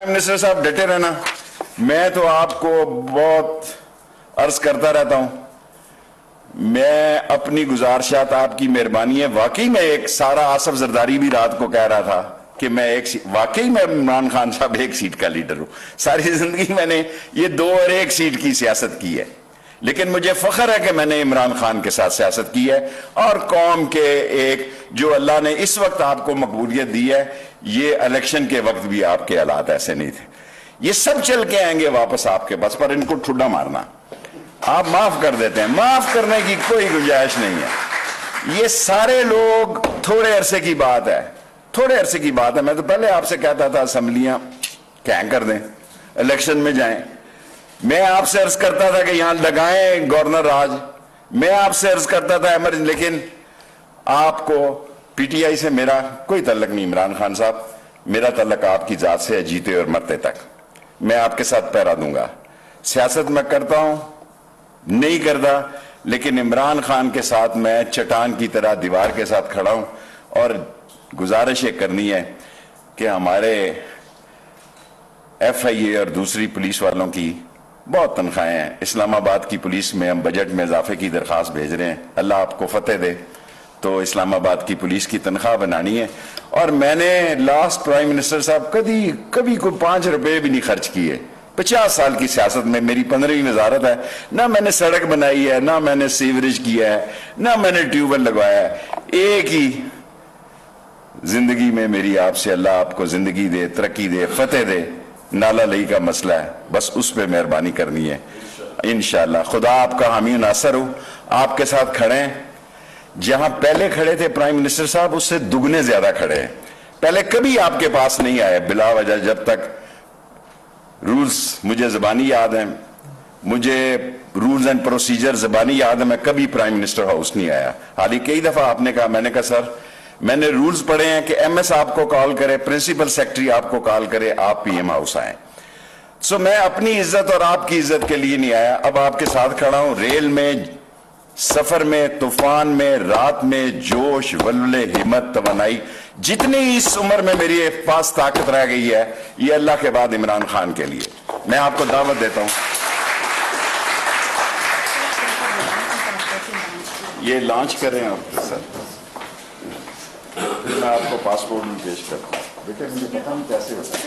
Minister صاحب ڈٹے رہنا. میں تو آپ کو بہت عرض کرتا رہتا ہوں, میں اپنی گزارشات آپ کی مہربانی ہے. واقعی میں ایک سارا آصف زرداری بھی رات کو کہہ رہا تھا کہ میں واقعی میں عمران خان صاحب ایک سیٹ کا لیڈر ہوں. ساری زندگی میں نے یہ 2 اور 1 سیٹ کی سیاست کی ہے, لیکن مجھے فخر ہے کہ میں نے عمران خان کے ساتھ سیاست کی ہے, اور قوم کے ایک جو اللہ نے اس وقت آپ کو مقبولیت دی ہے, یہ الیکشن کے وقت بھی آپ کے حالات ایسے نہیں تھے. یہ سب چل کے آئیں گے واپس آپ کے پاس, پر ان کو ٹھڈا مارنا. آپ معاف کر دیتے ہیں, معاف کرنے کی کوئی گنجائش نہیں ہے. یہ سارے لوگ تھوڑے عرصے کی بات ہے, تھوڑے عرصے کی بات ہے. میں تو پہلے آپ سے کہتا تھا اسمبلیاں کہیں کر دیں, الیکشن میں جائیں. میں آپ سے عرض کرتا تھا کہ یہاں لگائیں گورنر راج, میں آپ سے عرض کرتا تھا ایمرجنسی, لیکن آپ کو پی ٹی آئی سے میرا کوئی تعلق نہیں. عمران خان صاحب, میرا تعلق آپ کی ذات سے ہے, جیتے اور مرتے تک. میں آپ کے ساتھ پہرا دوں گا. سیاست میں کرتا ہوں نہیں کرتا, لیکن عمران خان کے ساتھ میں چٹان کی طرح دیوار کے ساتھ کھڑا ہوں. اور گزارش یہ کرنی ہے کہ ہمارے ایف آئی اے اور دوسری پولیس والوں کی بہت تنخواہیں ہیں. اسلام آباد کی پولیس میں ہم بجٹ میں اضافے کی درخواست بھیج رہے ہیں. اللہ آپ کو فتح دے. تو اسلام آباد کی پولیس کی تنخواہ بنانی ہے. اور میں نے لاسٹ پرائم منسٹر صاحب کبھی کوئی 5 روپے بھی نہیں خرچ کیے. 50 سال کی سیاست میں میری 15ویں وزارت ہے. نہ میں نے سڑک بنائی ہے, نہ میں نے سیوریج کیا ہے, نہ میں نے ٹیوب ویل لگوایا ہے. ایک ہی زندگی میں میری آپ سے, اللہ آپ کو زندگی دے, ترقی دے, فتح دے. نالا لئی کا مسئلہ ہے, بس اس پہ مہربانی کرنی ہے انشاءاللہ. خدا آپ کا حامی و ناصر ہو. آپ کے ساتھ کھڑے ہیں, جہاں پہلے کھڑے تھے پرائم منسٹر صاحب, اس سے دگنے زیادہ کھڑے ہیں. پہلے کبھی آپ کے پاس نہیں آئے بلا وجہ. جب تک رولز مجھے زبانی یاد ہیں, مجھے رولز اینڈ پروسیجر زبانی یاد ہے, میں کبھی پرائم منسٹر ہاؤس نہیں آیا. حالی کئی دفعہ آپ نے کہا, میں نے کہا سر میں نے رولز پڑھے ہیں کہ ایم ایس آپ کو کال کرے, پرنسپل سیکرٹری آپ کو کال کرے, آپ پی ایم ہاؤس آئیں. سو میں اپنی عزت اور آپ کی عزت کے لیے نہیں آیا. اب آپ کے ساتھ کھڑا ہوں, ریل میں, سفر میں, طوفان میں, رات میں, جوش, ولولے, ہمت, توانائی, جتنی اس عمر میں میری پاس طاقت رہ گئی ہے, یہ اللہ کے بعد عمران خان کے لیے. میں آپ کو دعوت دیتا ہوں. یہ لانچ کریں آپ سر, پھر میں آپ کو پاسپورٹ بھی پیش کرتا ہوں. بیٹے مجھے پتا ہوں کیسے ہوتا ہے.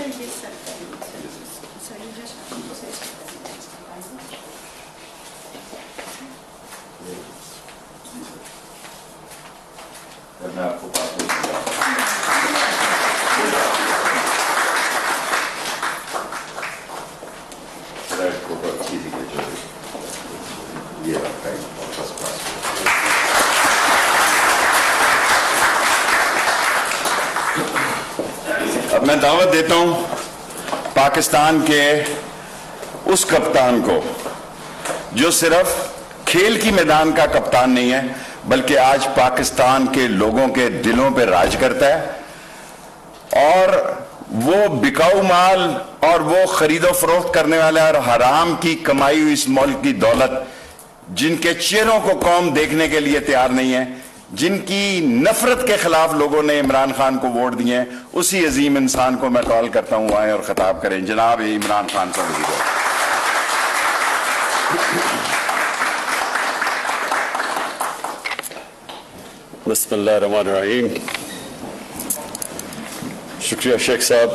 میں آپ کو پاسپورٹ اچھی دیکھیے, یہ رکھتا ہے اب میں دعوت دیتا ہوں پاکستان کے اس کپتان کو جو صرف کھیل کی میدان کا کپتان نہیں ہے, بلکہ آج پاکستان کے لوگوں کے دلوں پہ راج کرتا ہے. اور وہ بکاؤ مال اور وہ خرید و فروخت کرنے والے اور حرام کی کمائی ہوئی اس ملک کی دولت, جن کے چہروں کو قوم دیکھنے کے لیے تیار نہیں ہے, جن کی نفرت کے خلاف لوگوں نے عمران خان کو ووٹ دیے ہیں, اسی عظیم انسان کو میں کال کرتا ہوں آئیں اور خطاب کریں. جناب عمران خان صاحب. بسم اللہ الرحمن الرحیم. شکریہ شیخ صاحب.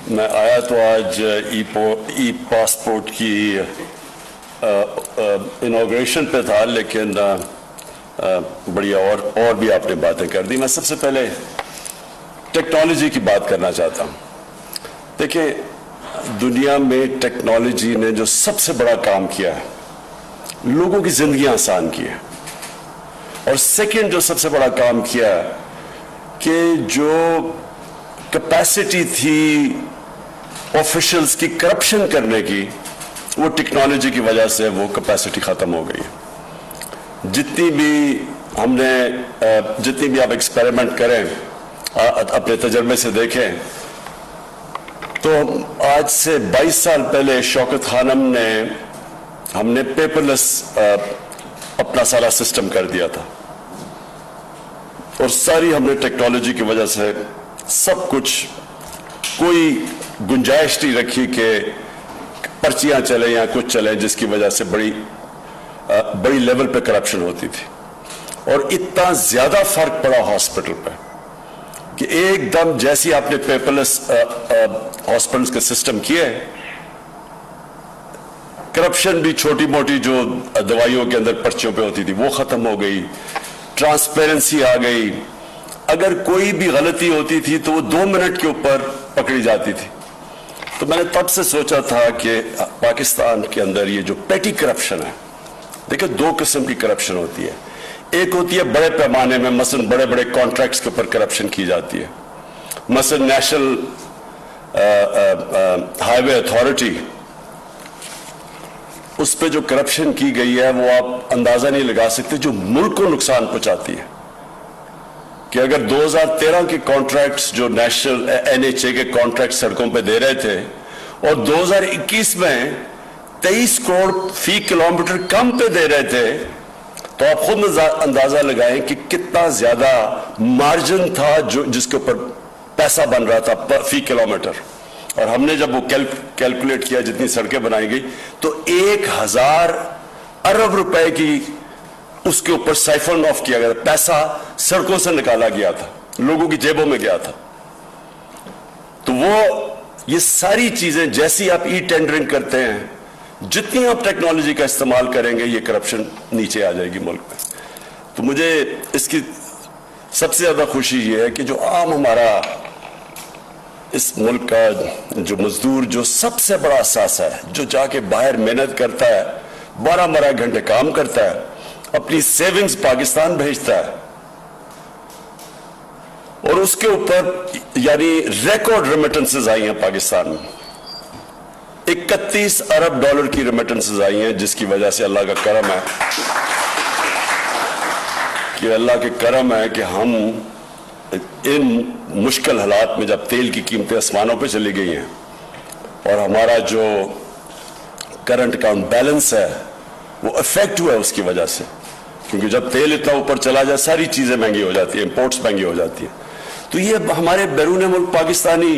میں آیا تو آج ای پاسپورٹ کی انوگریشن پہ تھا, لیکن بڑی اور بھی آپ نے باتیں کر دی. میں سب سے پہلے ٹیکنالوجی کی بات کرنا چاہتا ہوں. دیکھیں, دنیا میں ٹیکنالوجی نے جو سب سے بڑا کام کیا ہے, لوگوں کی زندگیاں آسان کی ہے. اور سیکنڈ جو سب سے بڑا کام کیا ہے کہ جو کیپیسٹی تھی آفیشلز کی کرپشن کرنے کی, وہ ٹیکنالوجی کی وجہ سے وہ کیپیسٹی ختم ہو گئی. جتنی بھی آپ ایکسپیریمنٹ کریں, اپنے تجربے سے دیکھیں, تو آج سے 22 سال پہلے شوکت خانم نے, ہم نے پیپر لیس اپنا سارا سسٹم کر دیا تھا, اور ساری ہم نے ٹیکنالوجی کی وجہ سے سب کچھ कोई गुंजाइश नहीं रखी कि पर्चियां चले या कुछ चले जिसकी वजह से बड़ी लेवल पे करप्शन होती थी। और इतना ज्यादा फर्क पड़ा हॉस्पिटल पे कि एकदम जैसी आपने पेपरलेस हॉस्पिटल्स का सिस्टम किए, करप्शन भी छोटी मोटी जो दवाइयों के अंदर पर्चियों पे होती थी वो खत्म हो गई, ट्रांसपेरेंसी आ गई। अगर कोई भी गलती होती थी तो वो 2 मिनट के ऊपर पकड़ी जाती थी। तो मैंने तब से सोचा था कि पाकिस्तान के अंदर ये जो पेटी करप्शन है, देखिए 2 किस्म की करप्शन होती है। एक होती है बड़े पैमाने में, मसलन बड़े बड़े कॉन्ट्रैक्ट्स के ऊपर करप्शन की जाती है। मसलन नेशनल हाईवे अथॉरिटी, उस पे जो करप्शन की गई है वो आप अंदाजा नहीं लगा सकते, जो मुल्क को नुकसान पहुंचाती है। कि अगर 2013 के कॉन्ट्रैक्ट्स जो नेशनल एनएचए के कॉन्ट्रैक्ट सड़कों पे दे रहे थे और 2021 में 23 करोड़ फी किलोमीटर कम पे दे रहे थे, तो आप खुद अंदाजा लगाएं कि कितना ज्यादा मार्जिन था जो जिसके ऊपर पैसा बन रहा था फी किलोमीटर। और हमने जब वो कैलकुलेट किया जितनी सड़कें बनाई गई तो 1000 अरब रुपए की उसके ऊपर साइफन ऑफ किया गया, पैसा सड़कों से निकाला गया था, लोगों की जेबों में गया था। तो वो ये सारी चीजें जैसी आप ई टेंडरिंग करते हैं, जितनी आप टेक्नोलॉजी का इस्तेमाल करेंगे ये करप्शन नीचे आ जाएगी मुल्क में। तो मुझे इसकी सबसे ज्यादा खुशी ये है कि जो आम हमारा इस मुल्क का जो मजदूर, जो सबसे बड़ा असासा है, जो जाके बाहर मेहनत करता है, 12-12 घंटे काम करता है, अपनी सेविंग्स पाकिस्तान भेजता है और उसके ऊपर यानी रिकॉर्ड रेमिटेंसेस आई हैं पाकिस्तान में। 31 अरब डॉलर की रेमिटेंसेस आई हैं, जिसकी वजह से अल्लाह का करम है कि हम इन मुश्किल हालात में, जब तेल की कीमतें आसमानों पे चली गई हैं और हमारा जो करंट अकाउंट बैलेंस है वो अफेक्ट हुआ है उसकी वजह से, क्योंकि जब तेल इतना ऊपर चला जाए सारी चीजें महंगी हो जाती है, इंपोर्ट्स महंगी हो जाती है। तो ये हमारे बैरून मुल्क पाकिस्तानी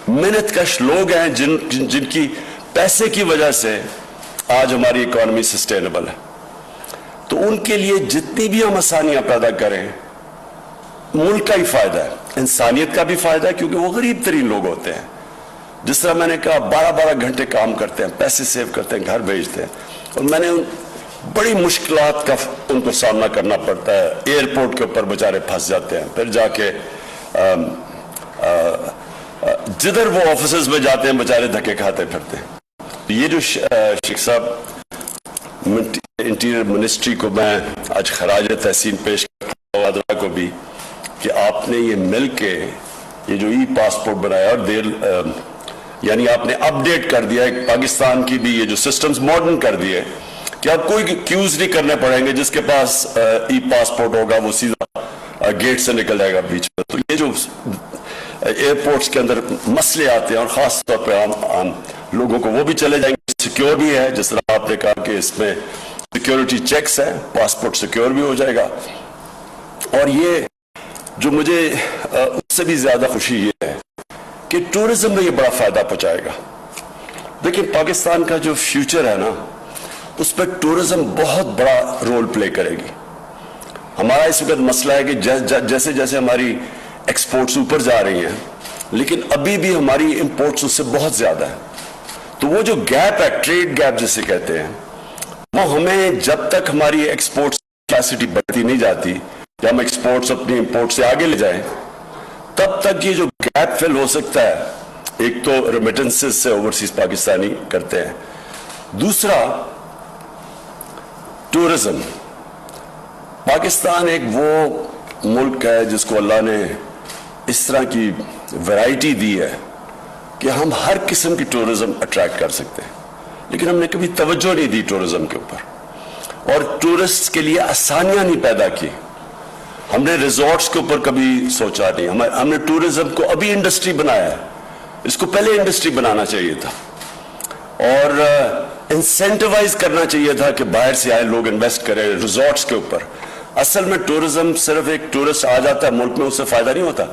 मेहनतकश लोग हैं जिनकी पैसे की वजह से आज हमारी इकोनॉमी सस्टेनेबल है। तो उनके लिए जितनी भी हम आसानियां पैदा करें, मुल्क का ही फायदा है, इंसानियत का भी फायदा है, क्योंकि वो गरीब तरीन लोग होते हैं। जिस तरह मैंने कहा 12-12 घंटे काम करते हैं, पैसे सेव करते हैं, घर भेजते हैं, और मैंने बड़ी मुश्किलात का उनको सामना करना पड़ता है। एयरपोर्ट के ऊपर बेचारे फंस जाते हैं, फिर जाके जिधर वो ऑफिसेज में जाते हैं बेचारे धक्के खाते फिरते हैं। ये जो शेख साहब इंटीरियर मिनिस्ट्री को मैं आज खराज तहसीन पेश करता हूं को भी, कि आपने ये मिल के ये जो ई पासपोर्ट बनाया और यानी आपने अपडेट कर दिया है पाकिस्तान की भी, ये जो सिस्टम्स मॉडर्न कर दिए कि आप कोई क्यूज नहीं करने पड़ेंगे, जिसके पास ई पासपोर्ट होगा वो सीधा गेट से निकल जाएगा बीच में। तो ये जो एयरपोर्ट्स के अंदर मसले आते हैं और खास तौर पे आम लोगों को, वो भी चले जाएंगे। सिक्योर भी है, जिस तरह आपने कहा कि इसमें सिक्योरिटी चेक्स है, पासपोर्ट सिक्योर भी हो जाएगा। और ये जो मुझे उससे भी ज्यादा खुशी ये है कि टूरिज्म में ये बड़ा फायदा पहुंचाएगा। देखिए पाकिस्तान का जो फ्यूचर है ना, उस पर टूरिज्म बहुत बड़ा रोल प्ले करेगी। हमारा इस वक्त मसला है कि जैसे जैसे हमारी एक्सपोर्ट्स ऊपर जा रही हैं, लेकिन अभी भी हमारी इंपोर्ट्स उससे बहुत ज्यादा है। तो वो जो गैप है, ट्रेड गैप जिसे कहते हैं, वो हमें जब तक हमारी एक्सपोर्ट कैपेसिटी बढ़ती नहीं जाती, या हम एक्सपोर्ट्स अपनी इंपोर्ट से आगे ले जाएं, तब तक ये जो गैप फिल हो सकता है। एक तो रेमिटेंसेस से ओवरसीज पाकिस्तानी करते हैं, दूसरा टूरिज्म। पाकिस्तान एक वो मुल्क है जिसको अल्लाह ने इस तरह की वैरायटी दी है कि हम हर किस्म की टूरिज्म अट्रैक्ट कर सकते हैं, लेकिन हमने कभी तवज्जो नहीं दी टूरिज्म के ऊपर और टूरिस्ट के लिए आसानियां नहीं पैदा की। हमने रिजॉर्ट्स के ऊपर कभी सोचा नहीं। हमने टूरिज्म को अभी इंडस्ट्री बनाया है, इसको पहले इंडस्ट्री बनाना चाहिए था और इंसेंटिवाइज करना चाहिए था कि बाहर से आए लोग इन्वेस्ट करें रिजॉर्ट्स के ऊपर। असल में टूरिज्म सिर्फ एक टूरिस्ट आ जाता है मुल्क में, उससे फायदा नहीं होता।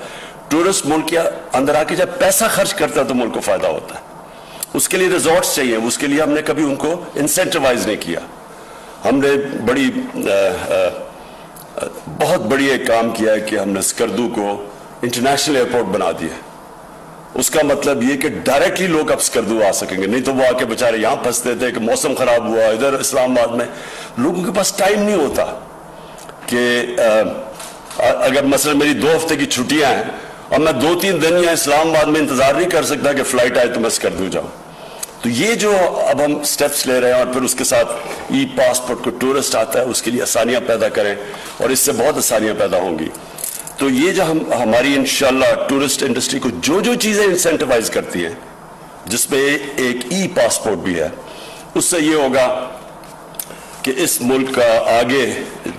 टूरिस्ट मुल्क के अंदर आके जब पैसा खर्च करता है तो मुल्क को फायदा होता है। उसके लिए रिजॉर्ट्स चाहिए, उसके लिए हमने कभी उनको इंसेंटिवाइज नहीं किया। हमने बहुत बड़ी एक काम किया है कि हमने स्कर्दू को इंटरनेशनल एयरपोर्ट बना दिया। उसका मतलब ये कि डायरेक्टली लोग अब स्कर्दू आ सकेंगे, नहीं तो वो आके बेचारे यहाँ फंसते थे कि मौसम खराब हुआ इधर इस्लामाबाद में। लोगों के पास टाइम नहीं होता कि अगर मसलन मेरी 2 हफ्ते की छुट्टियां हैं और मैं 2-3 दिन यहाँ इस्लामाबाद में इंतजार नहीं कर सकता कि फ्लाइट आए तो मैं स्कर्दू जाऊं। तो ये जो अब हम स्टेप्स ले रहे हैं और फिर उसके साथ ई पासपोर्ट को टूरिस्ट आता है उसके लिए आसानियां पैदा करें और इससे बहुत आसानियां पैदा होंगी। तो ये जो हमारी इंशाल्लाह टूरिस्ट इंडस्ट्री को जो चीजें इंसेंटिवाइज करती है, जिसमें एक ई पासपोर्ट भी है, उससे ये होगा कि इस मुल्क का आगे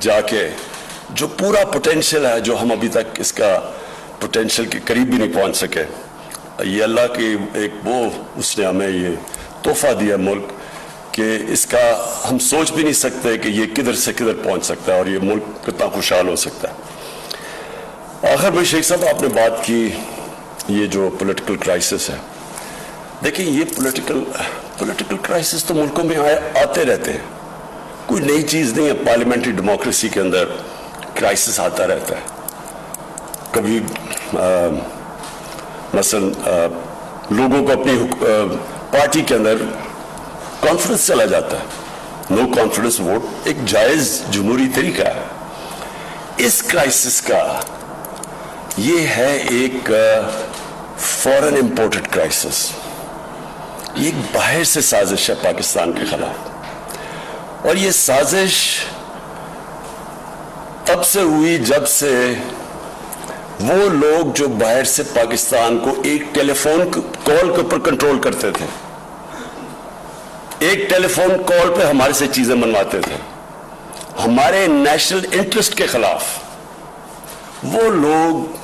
जाके जो पूरा पोटेंशियल है, जो हम अभी तक इसका पोटेंशियल के करीब भी नहीं पहुंच सके, ये अल्लाह की एक वो उसने हमें ये तोहफा दिया मुल्क कि इसका हम सोच भी नहीं सकते कि ये किधर से किधर पहुंच सकता है और ये मुल्क कितना खुशहाल हो सकता है। आखिर में शेख साहब आपने बात की ये जो पॉलिटिकल क्राइसिस है, देखिए ये पॉलिटिकल क्राइसिस तो मुल्कों में आते रहते हैं, कोई नई चीज नहीं है। पार्लियामेंट्री डेमोक्रेसी के अंदर क्राइसिस आता रहता है। कभी मसलन लोगों को अपनी पार्टी के अंदर कॉन्फ्रेंस चला जाता है, नो कॉन्फिडेंस वोट एक जायज जमहूरी तरीका है। इस क्राइसिस का ये है एक फॉरेन इंपोर्टेड क्राइसिस, ये एक बाहर से साजिश है पाकिस्तान के खिलाफ। और ये साजिश तब से हुई जब से वो लोग जो बाहर से पाकिस्तान को एक टेलीफोन कॉल के ऊपर कंट्रोल करते थे, एक टेलीफोन कॉल पे हमारे से चीजें मनवाते थे, हमारे नेशनल इंटरेस्ट के खिलाफ, वो लोग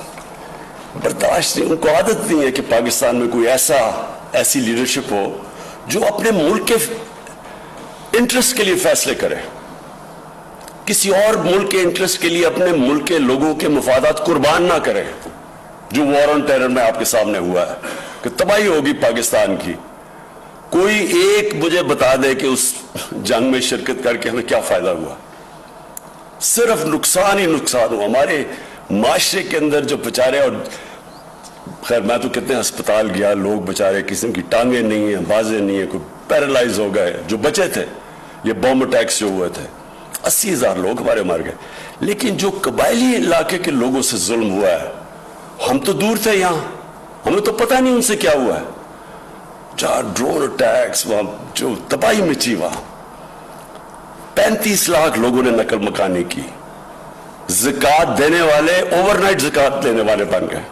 बर्दाश्त नहीं, उनको आदत नहीं है कि पाकिस्तान में कोई ऐसी लीडरशिप हो जो अपने मुल्क के इंटरेस्ट के लिए फैसले करे, किसी और मुल्क के इंटरेस्ट के लिए अपने मुल्क के लोगों के मफादात कुर्बान ना करे। जो वॉर ऑन टेरर में आपके सामने हुआ है कि तबाही होगी पाकिस्तान की, कोई एक मुझे बता दे कि उस जंग में शिरकत करके हमें क्या फायदा हुआ? सिर्फ नुकसान ही नुकसान हुआ हमारे माशरे के अंदर। जो बेचारे, और खैर मैं तो कितने अस्पताल गया, लोग बेचारे किस्म की टांगे नहीं है, बाजें नहीं है, कोई पैरालाइज हो गए जो बचे थे, ये बॉम्ब अटैक्स जो हुए थे 80,000 लोग हमारे मर गए। लेकिन जो कबायली इलाके के लोगों से जुल्म हुआ है, हम तो दूर थे यहां, हमें तो पता नहीं उनसे क्या हुआ है। जहां ड्रोन अटैक्स, वहां जो तबाही मची, वहां 35 लाख लोगों ने नकल मकानी की। ज़कात देने वाले ओवरनाइट ज़कात देने वाले बन गए।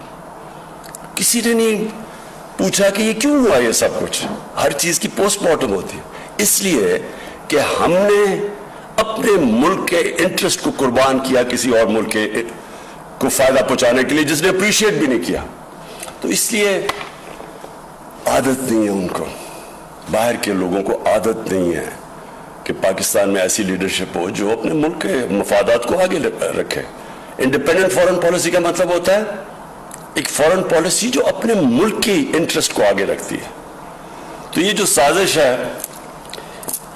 किसी ने नहीं पूछा कि ये क्यों हुआ, ये सब कुछ हर चीज की पोस्टमार्टम होती है। इसलिए कि हमने अपने मुल्क के इंटरेस्ट को कुर्बान किया किसी और मुल्क के को फायदा पहुंचाने के लिए, जिसने अप्रिशिएट भी नहीं किया। तो इसलिए आदत नहीं है उनको, बाहर के लोगों को आदत नहीं है कि पाकिस्तान में ऐसी लीडरशिप हो जो अपने मुल्क के मफादात को आगे रखे। इंडिपेंडेंट फॉरेन पॉलिसी का मतलब होता है एक फॉरेन पॉलिसी जो अपने मुल्क की इंटरेस्ट को आगे रखती है। तो ये जो साजिश है,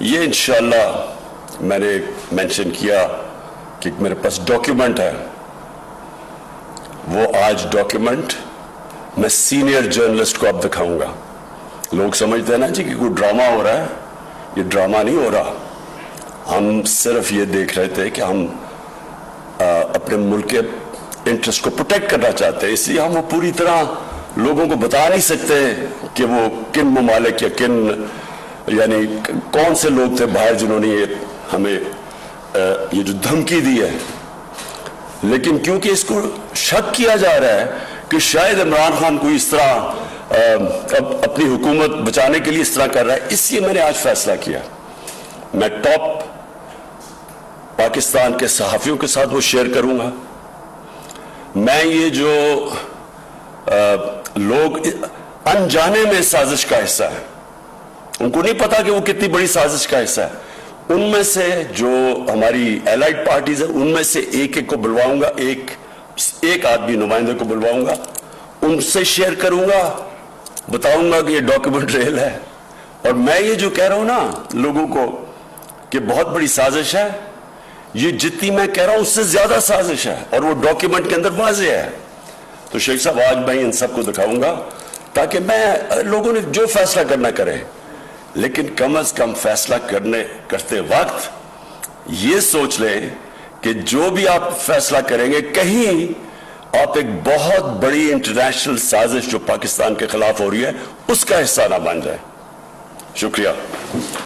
ये इंशाल्लाह मैंने मेंशन किया कि मेरे पास डॉक्यूमेंट है, वो आज डॉक्यूमेंट मैं सीनियर जर्नलिस्ट को अब दिखाऊंगा। लोग समझते हैं ना जी कि कोई ड्रामा हो रहा है, ये ड्रामा नहीं हो रहा। हम सिर्फ ये देख रहे थे कि हम अपने मुल्क के इंटरेस्ट को प्रोटेक्ट करना चाहते हैं, इसलिए हम वो पूरी तरह लोगों को बता नहीं सकते कि वो किन ममालिक या किन, यानी कौन से लोग थे बाहर जिन्होंने ये हमें ये जो धमकी दी है। लेकिन क्योंकि इसको शक किया जा रहा है कि शायद इमरान खान कोई इस तरह अपनी हुकूमत बचाने के लिए इस तरह कर रहा है, इसलिए मैंने आज फैसला किया मैं टॉप पाकिस्तान के सहाफियों के साथ वो शेयर करूंगा। मैं ये जो लोग अनजाने में साजिश का हिस्सा है, उनको नहीं पता कि वो कितनी बड़ी साजिश का हिस्सा है, उनमें से जो हमारी एलाइड पार्टीज है, उनमें से एक एक को बुलवाऊंगा, एक आदमी नुमाइंदे को बुलवाऊंगा उनसे शेयर करूंगा, बताऊंगा कि ये डॉक्यूमेंट रियल है। और मैं ये जो कह रहा हूं ना लोगों को कि बहुत बड़ी साजिश है, ये जितनी मैं कह रहा हूं उससे ज्यादा साजिश है, और वो डॉक्यूमेंट के अंदर वाज़ेह है। तो शेख साहब आज मैं इन सबको दिखाऊंगा ताकि मैं लोगों ने जो फैसला करना करें, लेकिन कम से कम फैसला करते वक्त ये सोच लें कि जो भी आप फैसला करेंगे कहीं आप एक बहुत बड़ी इंटरनेशनल साजिश जो पाकिस्तान के खिलाफ हो रही है उसका हिस्सा ना बन जाए। शुक्रिया।